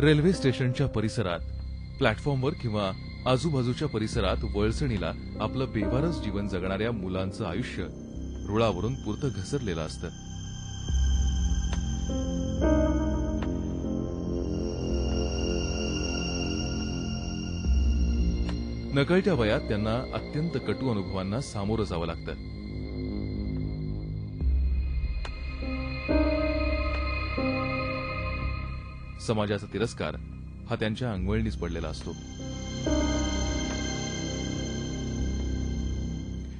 Railway स्टेशनच्या परिसरात, प्लॅटफॉर्मवर किंवा आजूबाजूच्या परिसरात वळसणीला आपलं बेवारस जीवन जगणाऱ्या मुलांचं आयुष्य रुळावरून पुरतं घसरलेलं असतं. नकळत्या वयात त्यांना अत्यंत कटू अनुभवांना सामोरं जावं लागतं. समाजाचा तिरस्कार हा त्यांच्या अंगवळणीच पडलेला असतो.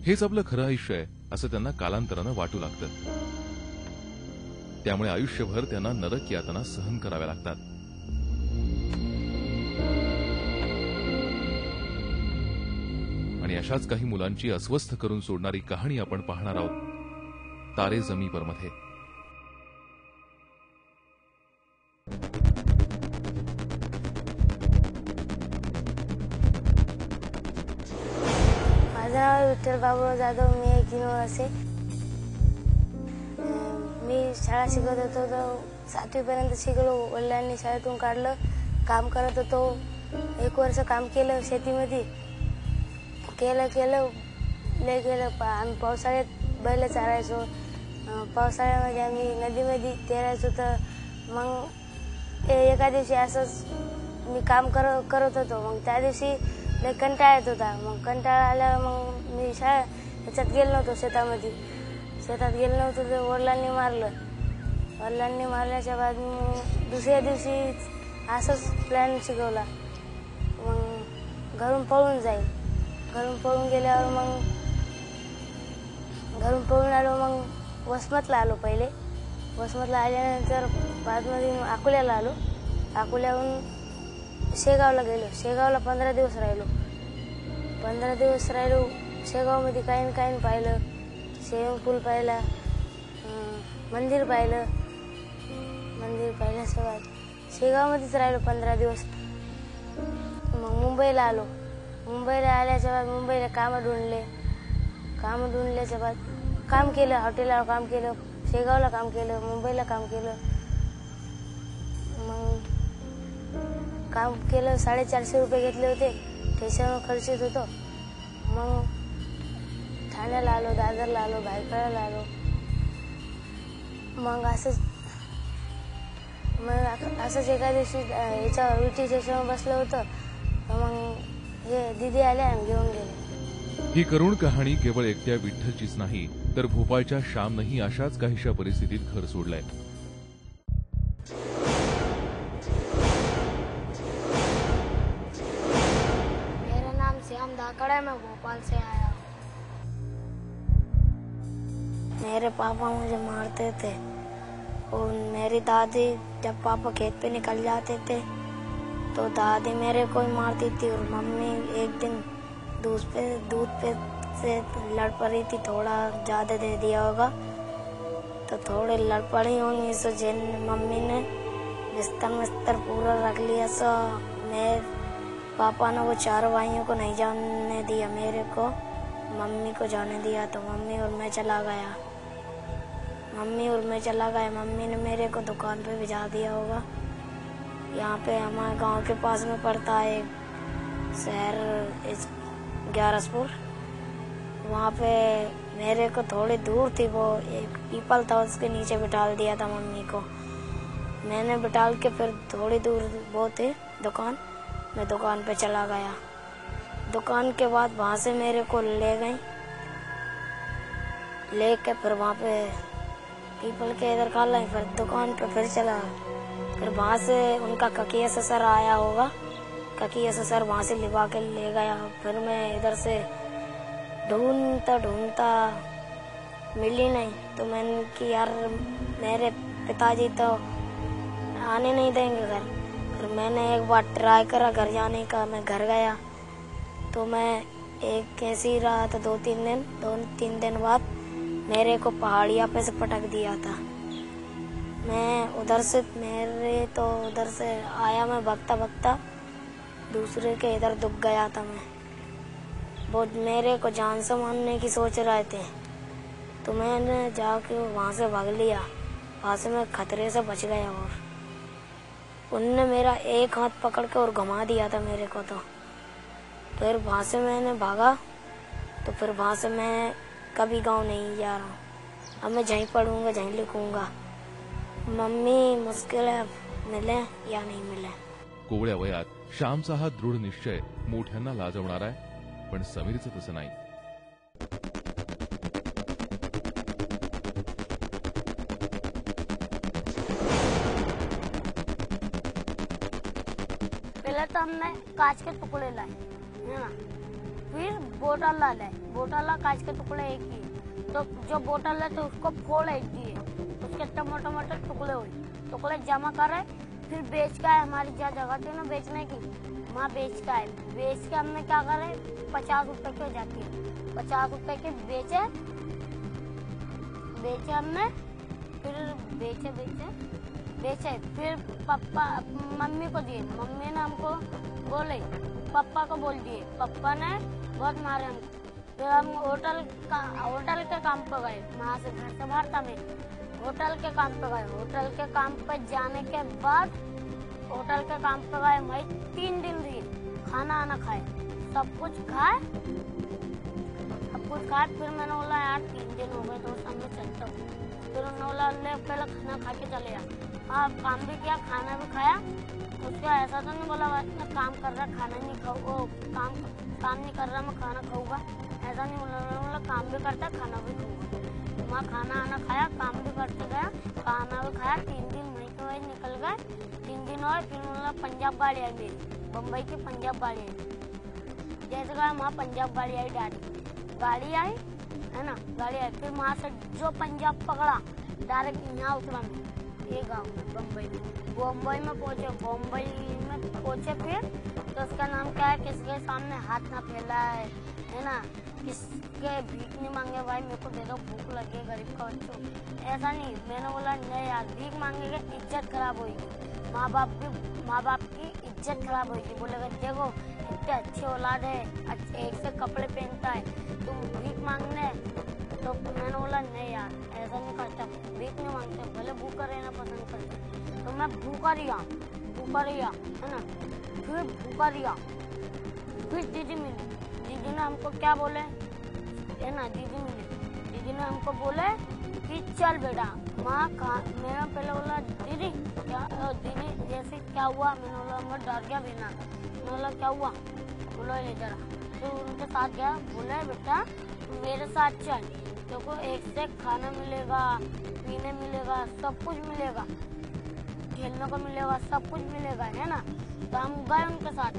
हेच आपलं खरं आयुष्य आहे असं त्यांना कालांतरानं वाटू लागतं. त्यामुळे आयुष्यभर त्यांना नरक यातना सहन कराव्या लागतात. आणि अशाच काही मुलांची अस्वस्थ करून सोडणारी कहाणी आपण पाहणार आहोत तारे जमी पर मध्ये. माझं नाव विठ्ठल बाबूराव जाधव. मी 1 वर्षे. मी शाळा शिकत होतो तर 7वी पर्यंत शिकलो. वडिलांनी शाळेतून काढलं. काम करत होतो. 1 वर्ष काम केलं शेतीमध्ये. केलं आम्ही पावसाळ्यात बैल चारायचो. पावसाळ्यामध्ये आम्ही नदीमध्ये तैरायचो. तर मग एका दिवशी असंच मी काम करत होतो. मग त्या दिवशी लय कंटाळा येत होता. मग कंटाळा आल्यावर मग मी ह्याच्यात गेलो नव्हतो. शेतात गेलो नव्हतो तर वडिलांनी मारलं. वडिलांनी मारल्याच्या बाद मग दुसऱ्या दिवशी असंच प्लॅन शिकवला. मग घरून पळून जाईल. घरून पळून गेल्यावर मग घरून पळून आलो. मग वसमतला आलो. पहिले वसमतला आल्यानंतर बादमध्ये अकोल्याला आलो. अकोल्याहून शेगावला गेलो. शेगावला 15 दिवस राहिलो. 15 दिवस राहिलो. शेगावमध्ये काही पाहिलं. स्विमिंग पूल पाहिला. मंदिर पाहिलं. मंदिर पाहिल्याच्या बाद शेगावमध्येच राहिलो 15 दिवस. मग मुंबईला आलो. मुंबईला आल्याच्या बाद मुंबईला कामं ढूंढल्याच्या बाद काम केलं. हॉटेलला काम केलं. शेगावला काम केलं. मुंबईला काम केलं. मग काम केलं. 450 रुपये घेतले होते. स्टेशनवर खर्च येत होतो. मग ठाण्याला आलो. दादरला आलो. भायखळ्याला आलो. मग असंच एका दिवशी याच्यावर विटी स्टेशनवर बसलं होतं. मग हे दीदी आल्या आणि घेऊन गेले. ही करुण कहाणी केवळ एकट्या विठ्ठलचीच नाही तर भोपाळच्या श्यामनंही अशाच काहीशा परिस्थितीत घर सोडलंय. मेरा नाम श्याम धाकड़ है. मैं भोपाल से आया हूँ. मेरे पापा मुझे मारते थे और मेरी दादी जब पापा खेत पे निकल जाते थे तो दादी मेरे को ही मारती थी. और मम्मी एक दिन दूध पे से लड़ पड़ी थी. थोड़ा ज़्यादा दे दिया होगा तो थोड़े लड़ पड़ी होंगी. सो जिन मम्मी ने बिस्तर पूरा रख लिया. सो पापा ने वो 4 भाइयों को नहीं जाने दिया. मेरे को मम्मी को जाने दिया. तो मम्मी और मैं चला गया. मम्मी ने मेरे को दुकान पे भिजा दिया होगा. यहाँ पे हमारे गांव के पास में पड़ता है एक शहर ग्यारसपुर. वहाँ पे मेरे को थोड़ी दूर थी. वो एक पीपल था उसके नीचे बिठाल दिया था मम्मी को. मैंने बिठाल के फिर थोड़ी दूर वो थी दुकान. मैं दुकान पे चला गया. दुकान के बाद वहाँ से मेरे को ले गई. लेके फिर वहाँ पे पीपल के इधर खा लाई. फिर दुकान पे फिर चला. फिर वहाँ से उनका ककीय ससुर आया होगा. ककीय ससुर वहाँ से लिवा के ले गया. फिर मैं इधर से ढूंढता मिली नहीं. तो मैंने कि यार मेरे पिताजी तो आने नहीं देंगे घर. फिर मैंने एक बार ट्राई करा घर जाने का. मैं घर गया तो मैं एक कैसे ही रहा था. 2-3 दिन बाद मेरे को पहाड़िया पे से पटक दिया था. मैं उधर से आया. मैं भगता दूसरे के इधर दुख गया था. मैं वो मेरे को जान से मारने की सोच रहे थे तो मैंने जाके वहाँ से भाग लिया. वहाँ से मैं खतरे से बच गया. और उनने मेरा एक हाथ पकड़ के और घुमा दिया था मेरे को। तो फिर वहां से मैंने भागा, तो फिर वहां से मैं कभी गांव नहीं जा रहा हूँ। अब मैं जहीं पढ़ूंगा, जहीं लिखूंगा। मम्मी मुश्किल है मिले या नहीं मिले। कोवळ्या वयात श्यामचा हा दृढ निश्चय मोठ्यांना लाजवणार आहे, पण समीरचं तसं नाही. पहले तो हमने कांच के टुकड़े लाए, है ना, फिर बोतल लाए। बोतल कांच के टुकड़े एक ही, तो जो बोतल है तो उसको फोड़ एक दिए, उसके टमाटर टमाटर टुकड़े हुए, टुकड़े जमा कर रहे, फिर बेच का है। हमारी जहाँ जगह थी ना बेचने की, वहाँ बेच का है। बेच के हमने क्या करे, 50 रुपए की हो जाती है, 50 रुपए के बेचे हमने। फिर बेचे फिर पापा मम्मी को दिए। मम्मी ने हमको बोले, पापा को बोल दिए। पापा ने बहुत मारे हमको। फिर हम होटल के काम पे गए। वहाँ से घर से बाहर था मैं, होटल के काम पे गए। होटल के काम पे जाने के बाद होटल के काम पे गए, वही 3 दिन रही। खाना आना खाए, सब कुछ खाए। फिर मैंने बोला यार 3 दिन हो गए तो सामने चलता हूँ। फिर उन्होंने बोला ले पहले खाना खा के चले आ। हाँ, काम भी किया, खाना भी खाया। उसका ऐसा तो नहीं बोला मैं काम कर रहा खाना नहीं खाऊँ, काम नहीं कर रहा मैं खाना खाऊंगा, ऐसा नहीं बोला। काम भी करता खाना भी खाऊंगा। वहाँ खाना आना खाया, काम भी करते गया, खाना भी खाया। 3 दिन वहीं के वहीं निकल गए। 3 दिन और फिर मतलब पंजाब गाड़ी आई मेरी, बम्बई की पंजाब गाड़ी आई। जैसे कहा वहाँ पंजाब गाड़ी आई, गाड़ी आई, है ना, गाड़ी आई। फिर वहाँ से जो पंजाब पकड़ा डायरेक्ट यहाँ उतरा मैं, ये गाँव में बम्बई में। बम्बई में पहुँचे फिर तो उसका नाम क्या है, किसके सामने हाथ ना फैलाए, है ना, किसके भीख नहीं मांगे, भाई मेरे को दे दो भूख लगी है गरीब का बच्चों, ऐसा नहीं। मैंने बोला नहीं यार, भीख मांगेंगे इज्जत खराब होगी, माँ बाप की इज्जत खराब होगी। बोलेगा देखो इतने अच्छे औलाद है, एक से कपड़े पहनता है, तुम भीख मांगने। तो मैंने बोला नहीं यार ऐसा नहीं करता, भीख नहीं मांगते, भले भूखा रहना पसंद करते। तो मैं भूखा रिया, है ना, फिर भूखा रिया। फिर दीदी मिली, दीदी ने हमको क्या बोले, है ना, दीदी ने हमको बोले कि चल बेटा माँ मैंने पहले बोला दीदी क्या, दीदी जैसे क्या हुआ, मैंने बोला मैं डर गया बिना। मैंने बोला क्या हुआ, बोलो ले जरा। फिर उनके साथ गया, बोले बेटा मेरे साथ चल, देखो एक से खाना मिलेगा, पीने मिलेगा, सब कुछ मिलेगा, खेलने को मिलेगा, सब कुछ मिलेगा, है ना। तो हम गए उनके साथ।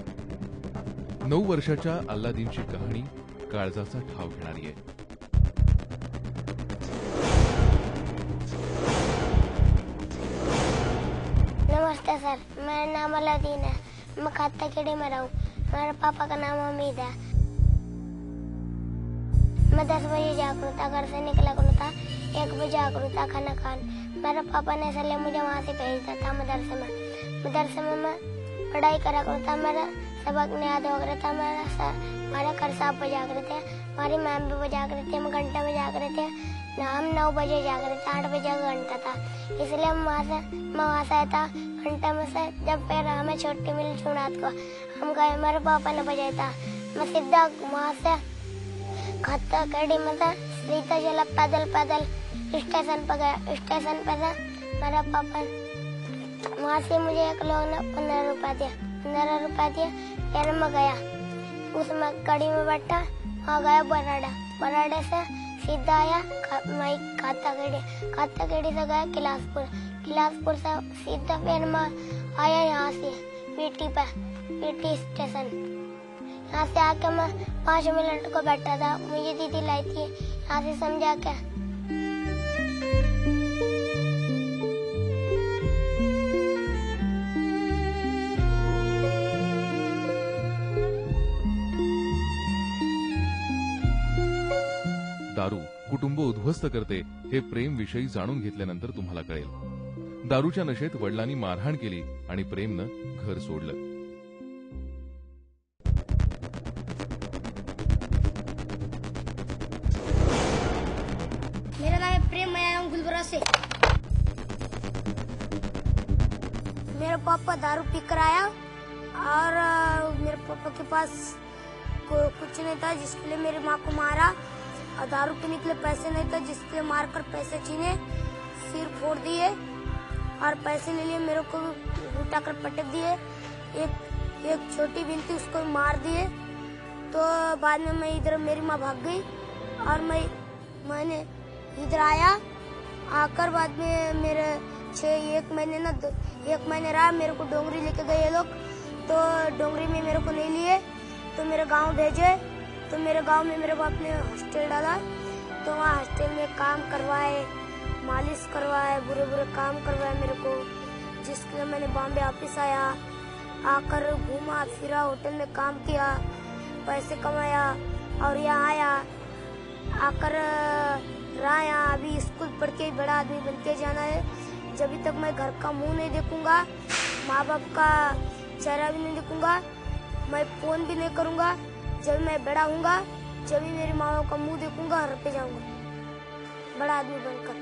9 वर्षाच्या अल्लादीनची कहाणी काळजाचा ठाव घेणारी आहे. नमस्ते सर, मेरा नाम अलादीन है, मैं खाता खेड़ी में रहूँ। मेरे पापा का नाम अमीद है। मैं 10 बजे जागरूक था, घर से निकला करूँ था, 1 बजे जागरूक था खाना खान। मेरे पापा ने इसलिए मुझे वहाँ से भेजता था मदरसे में मैं पढ़ाई करा करूँ था। मेरा सबक नहीं याद हो रहा था। हमारे घर साहब बजा रहे थे, हमारी मैम भी बजा रहे थे, हम घंटे में जाग रहे थे। हम 9 बजे जाग रहे थे, 8 बजे का घंटा था, इसलिए मैं वहाँ से आया था घंटे में से। जब फिर हमें छुट्टी मिली जुनात को, हम गए, मेरे पापा ने बजाया था। मैं सीधा वहाँ से खत्ता कड़ी में था, सीधा चला पैदल स्टेशन पर गया। स्टेशन पर था मेरा पापा, वहाँ से मुझे एक लोग ने 15 रुपया दिया। फिर मैं गया उसमें कड़ी में बैठा, वहाँ गया बराडे से सीधा आया खाता केड़ी से गया किलासपुर से सीधा फिर मैं आया यहाँ से पीटी स्टेशन। यहाँ से आके मैं 5 मिनट को बैठा था, मुझे दीदी लाई थी यहाँ से समझा के। दारू कुटुंब उद्ध्वस्त करते हे प्रेम विषयी जाणून घेतल्यानंतर तुम्हाला कळेल. दारूच्या नशेत वडिलांनी मारहाण केली आणि प्रेमनं घर सोडलं. मेरा नाम है प्रेम, मैं आया हूँ गुलबर्गा से। मेरे पापा दारू पी कर आया और मेरे पापा के पास कुछ नहीं था, जिसके लिए मेरी माँ को मारा, और दारू पीने के लिए पैसे नहीं था, जिसके लिए मारकर पैसे छीने, सिर फोड़ दिए और पैसे ले लिए, मेरे को उठाकर पटक दिए। एक छोटी बहन थी, उसको मार दिए। तो बाद में मैं इधर, मेरी माँ भाग गई और मैंने इधर आकर बाद में मेरे 1 महीने रहा। मेरे को डोंगरी लेके गए ये लोग, तो डोंगरी में मेरे को नहीं लिए, तो मेरे गांव भेजे। तो मेरे गांव में मेरे बाप ने हॉस्टल डाला, तो वहाँ हॉस्टल में काम करवाए, मालिश करवाए, बुरे काम करवाए मेरे को, जिसके लिए मैंने बॉम्बे वापिस आया। आकर घूमा फिरा, होटल में काम किया, पैसे कमाया और यहाँ आया। आकर रहा, अभी स्कूल पढ़ के बड़ा आदमी बन के जाना है। जब तक मैं घर का मुंह नहीं देखूंगा, माँ बाप का चेहरा भी नहीं देखूंगा, मैं फोन भी नहीं करूंगा। जब मैं बड़ा हूंगा, जब मेरी माँ बाप का मुंह देखूंगा, घर पे जाऊंगा बड़ा आदमी बनकर।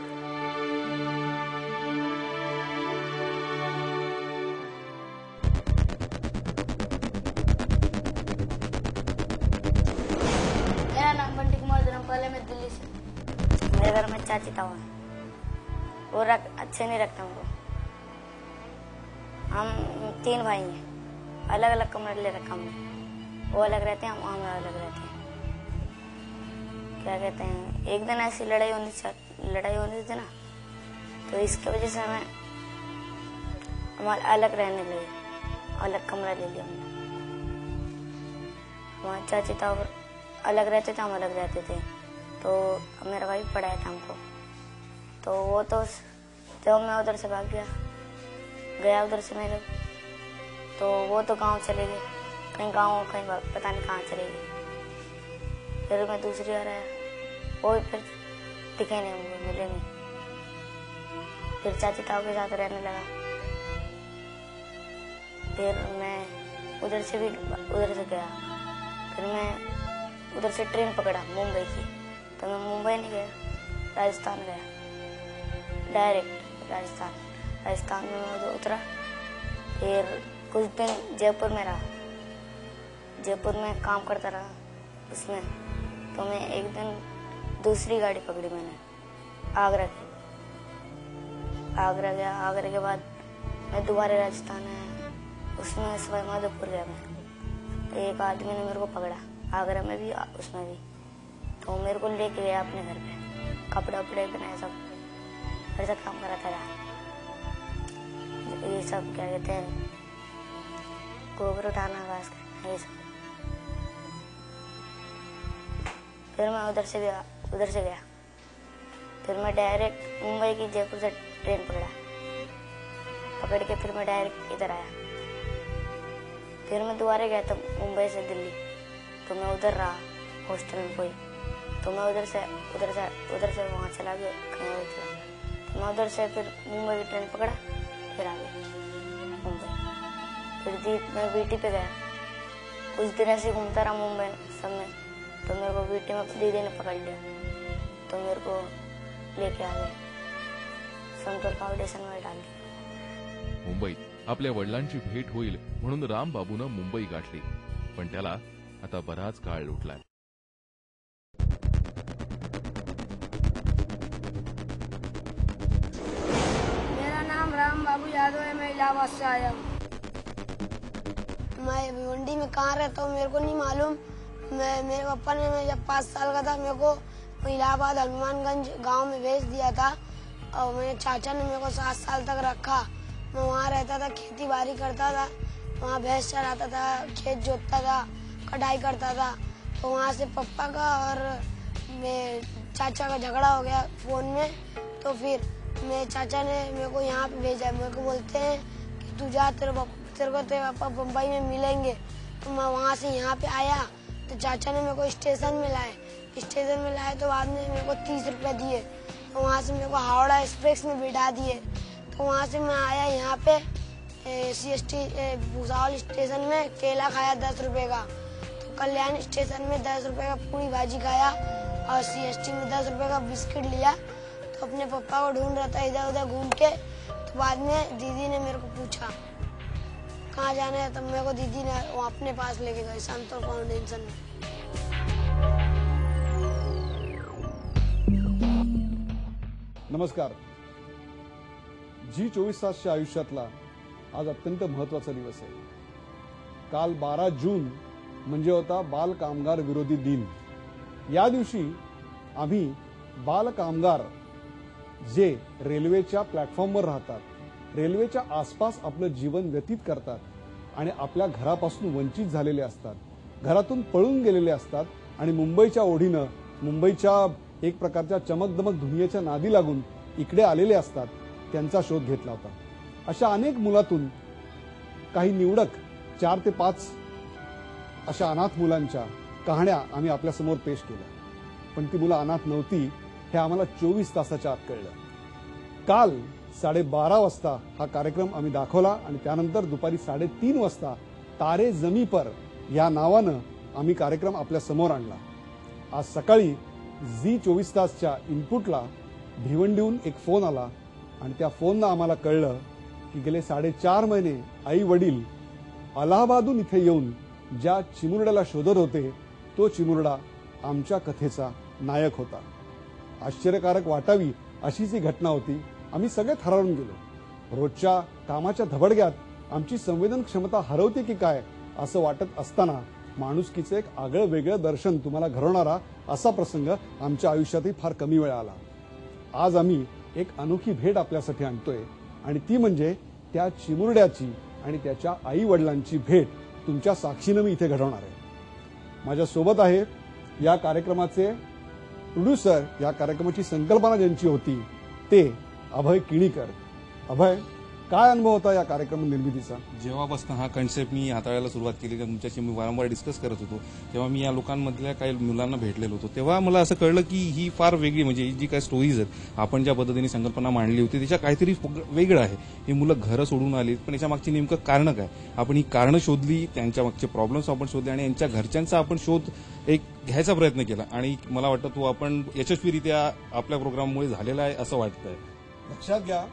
मेरा नाम बंटी कुमार धर्मपाल है, मैं दिल्ली से। मेरे घर में चाची ताऊ है, वो अच्छे नहीं रखते हमको। हम 3 भाई हैं, अलग अलग कमरे ले रखा हमने। वो अलग रहते हैं, हम अलग रहते हैं। क्या कहते हैं, एक दिन ऐसी लड़ाई होनी थी ना, तो इसके वजह से हमें हमारे अलग रहने लगे, अलग कमरा ले लिया हमने। हमारे चाची ताऊ अलग रहते थे, हम अलग रहते थे। तो मेरा भाई पढ़ाया था हमको, तो वो तो जब मैं उधर से भाग गया उधर से मैं, तो वो तो गांव चले गए, कहीं गांव कहीं पता नहीं कहाँ चले गए। फिर मैं दूसरी बार आया, वो भी फिर दिखे नहीं मुझे, मिले नहीं। फिर चाची ताऊ के साथ रहने लगा। फिर मैं उधर से गया। फिर मैं उधर से ट्रेन पकड़ा मुंबई की, तो मैं मुंबई नहीं गया, राजस्थान गया, डायरेक्ट राजस्थान में मैं उतरा। फिर कुछ दिन जयपुर में रहा, जयपुर में काम करता रहा उसमें। तो मैं एक दिन दूसरी गाड़ी पकड़ी मैंने, आगरा की। आगरा गया, आगरा के बाद मैं दोबारा राजस्थान आया, उसमें सवाई माधोपुर गया मैं। तो एक आदमी ने मेरे को पकड़ा, आगरा में भी उसमें भी। तो मेरे को लेके गया अपने घर पे, कपड़े वपड़े बनाए, सब मेरे साथ काम करा था। ये सब क्या कहते हैं, गोबर उठाना, घास काटना, ये सब। फिर मैं उधर से गया। फिर मैं डायरेक्ट मुंबई की जयपुर से ट्रेन पकड़ के फिर मैं डायरेक्ट इधर आया। फिर मैं दोबारा गया था मुंबई से दिल्ली, तो मैं उधर रहा हॉस्टल में कोई। तो मैं उधर से वहाँ चला गया, कहीं और चला। तो मैं उधर से फिर मुंबई की ट्रेन पकड़ा, फिर आ गया मुंबई। फिर मैं वीटी पे गया, कुछ दिन ऐसे घूमता रहा मुंबई सब में। तो मेरे को वीटी में दीदी ने पकड़ लिया, तो मेरे को लेके आ गए, संतोर फाउंडेशन में डाल दिया। मुंबईत आपल्या वडिलांची भेट होईल म्हणून रामबाबूनं मुंबई गाठली, पण त्याला आता बराच काळ लुटलाय। मेरा नाम रामबाबू यादव है, मैं इलाहाबाद से आया हूँ। मैं भिवंडी में कहाँ रहता हूँ मेरे को नहीं मालूम। मेरे पापा ने, मैं जब 5 साल का था, मेरे को इलाहाबाद हनुमानगंज गांव में भेज दिया था, और मेरे चाचा ने मेरे को 7 साल तक रखा। मैं वहाँ रहता था, खेती बाड़ी करता था, वहाँ भैंस चराता था, खेत जोतता था, कटाई करता था। तो वहाँ से पापा का और मेरे चाचा का झगड़ा हो गया फोन में। तो फिर मेरे चाचा ने मेरे को यहाँ पे भेजा। मेरे को बोलते हैं कि तू जा, तेरे को तेरे पापा बम्बई में मिलेंगे। तो मैं वहाँ से यहाँ पे आया, तो चाचा ने मेरे को स्टेशन में लाए। तो बाद में मेरे को 30 रुपए दिए, तो वहाँ से मेरे को हावड़ा एक्सप्रेस में बिठा दिए। तो वहाँ से मैं आया यहाँ पे CST भूसावल स्टेशन में, केला खाया 10 रुपए का। तो कल्याण स्टेशन में 10 रुपए का पूरी भाजी खाया, और CST में 10 रुपए का बिस्किट लिया। तो अपने पापा को ढूंढ रहा था इधर उधर घूम के। तो बाद में दीदी ने मेरे को पूछा कहाँ जाना है, तब मेरे को दीदी ने वो अपने पास लेके गए संतोर फाउंडेशन में। नमस्कार। जी 24 तासच्या आयुष्यातला आज अत्यंत महत्त्वाचा दिवस आहे। काल 12 जून म्हणजे होता बाल कामगार विरोधी दिन। या दिवशी आम्ही बाल कामगार जे रेल्वेच्या प्लॅटफॉर्मवर राहतात, रेल्वेच्या आसपास आपलं जीवन व्यतीत करतात आणि आपल्या घरापासून वंचित झालेले असतात, घरातून पळून गेलेले असतात आणि मुंबईच्या ओढीनं, मुंबईच्या एक प्रकारच्या चमकदमक दुनियेच्या नादी लागून इकडे आलेले असतात, त्यांचा शोध घेतला होता। अशा अनेक मुलातून काही निवडक 4 ते 5 अशा अनाथ मुलांच्या कहाण्या आम्ही आपल्या समोर पेश केल्या। पण ती मुलं अनाथ नव्हती हे आम्हाला 24 तासाच्या आत कळलं। काल 12:30 वाजता हा कार्यक्रम आम्ही दाखवला आणि त्यानंतर दुपारी 3:30 वाजता तारे जमी पर या नावानं आम्ही कार्यक्रम आपल्या समोर आणला। आज सकाळी जी 24 तासच्या इनपुटला भिवंडीहून एक फोन आला आणि त्या फोननं आम्हाला कळलं की गेले 4.5 महिने आई वडील अलाहाबादहून इथे येऊन ज्या चिमुरड्याला शोधत होते तो चिमुरडा आमच्या कथेचा नायक होता। आश्चर्यकारक वाटावी अशीच ही घटना होती। आम्ही सगळे थरारून गेलो। रोजच्या कामाच्या धबडग्यात आमची संवेदन क्षमता हरवते की काय असं वाटत असताना माणुसकीचे एक आगळं वेगळं दर्शन तुम्हाला घडवणारा असा प्रसंग आमच्या आयुष्यातही फार कमी वेळा आला। आज आम्ही एक अनोखी भेट आपल्यासाठी आणतोय आणि ती म्हणजे त्या चिमुरड्याची आणि त्याच्या आई वडिलांची भेट तुमच्या साक्षीने मी इथे घडवणार आहे। माझ्या सोबत आहे या कार्यक्रमाचे प्रोड्युसर, या कार्यक्रमाची संकल्पना ज्यांची होती ते अभय किणीकर। अभय, काय अनुभव होता या कार्यक्रम निर्मितीचा? जेव्हापासून हा कन्सेप्ट मी हाताळायला सुरुवात केली, तुमच्याशी मी वारंवार डिस्कस करत होतो, तेव्हा मी या लोकांमधल्या काही मुलांना भेटलेलो होतो, तेव्हा मला असं कळलं की ही फार वेगळी, म्हणजे ही जी काही स्टोरीज आहेत, आपण ज्या पद्धतीने संकल्पना मांडली होती त्याच्या काहीतरी वेगळं आहे। ही मुलं घरं सोडून आली, पण याच्या मागची नेमकं कारण काय, आपण ही कारणं शोधली, त्यांच्या मागचे प्रॉब्लेम्स आपण शोधले आणि यांच्या घरच्यांचा आपण शोध एक घ्यायचा प्रयत्न केला आणि मला वाटतं तो आपण यशस्वीरित्या आपल्या प्रोग्राममुळे झालेला आहे असं वाटतंय। लक्षात घ्या,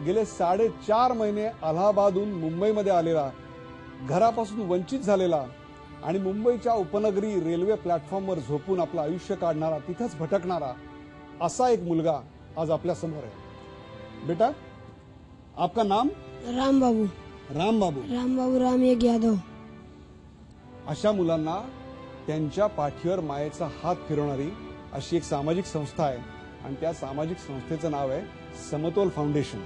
गेले 4.5 महिने अलाहाबादहून मुंबईमध्ये आलेला, घरापासून वंचित झालेला आणि मुंबईच्या उपनगरी रेल्वे प्लॅटफॉर्मवर झोपून आपलं आयुष्य काढणारा, तिथंच भटकणारा असा एक मुलगा आज आपल्या समोर आहे। बेटा, आपका नाम? राम बाबू। राम बाबू। राम बाबू राम एक यादव। अशा मुलांना त्यांच्या पाठीवर मायेचा हात फिरवणारी अशी एक सामाजिक संस्था आहे आणि त्या सामाजिक संस्थेचं नाव आहे समतोल फाउंडेशन।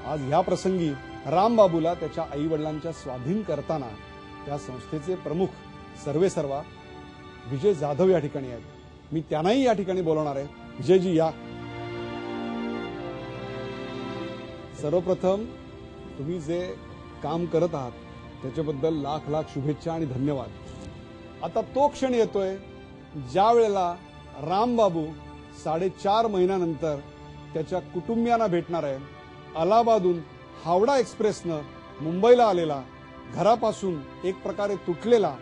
आज ह्या प्रसंगी राम बाबूला त्याच्या आई वडिलांच्या स्वाधीन करताना त्या संस्थेचे प्रमुख सर्वेसर्वा विजय जाधव या ठिकाणी आहेत। मी त्यांनाही या ठिकाणी बोलवणार आहे। विजयजी या। सर्वप्रथम तुम्ही जे काम करत आहात त्याच्याबद्दल लाख लाख शुभेच्छा आणि धन्यवाद। आता तो क्षण येतोय ज्या वेळेला राम बाबू 4.5 महिन्यानंतर त्याच्या कुटुंबियांना भेटणार आहे। अलाहाबादहून हावडा एक्सप्रेसनं मुंबईला आलेला, घरापासून एक प्रकारे तुटलेला,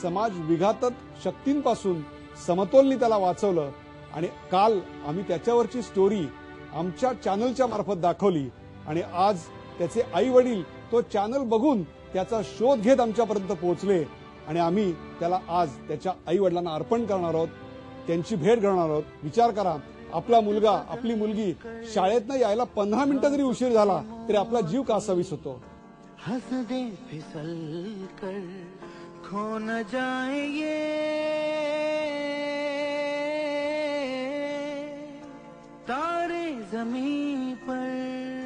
समाज विघातक शक्तींपासून समतोलनी त्याला वाचवलं आणि काल आम्ही त्याच्यावरची स्टोरी आमच्या चॅनलच्या मार्फत दाखवली आणि आज त्याचे आई वडील तो चॅनल बघून त्याचा शोध घेत आमच्यापर्यंत पोहोचले आणि आम्ही त्याला आज त्याच्या आई वडिलांना अर्पण करणार आहोत, त्यांची भेट घडवणार आहोत। विचार करा, आपला मुलगा, आपली मुलगी शाळेतनं यायला 15 मिनिटं जरी उशीर झाला तरी आपला जीव कासावीस होतो। हंस दे फिसल कर खो न जाए ये तारे जमीन पर।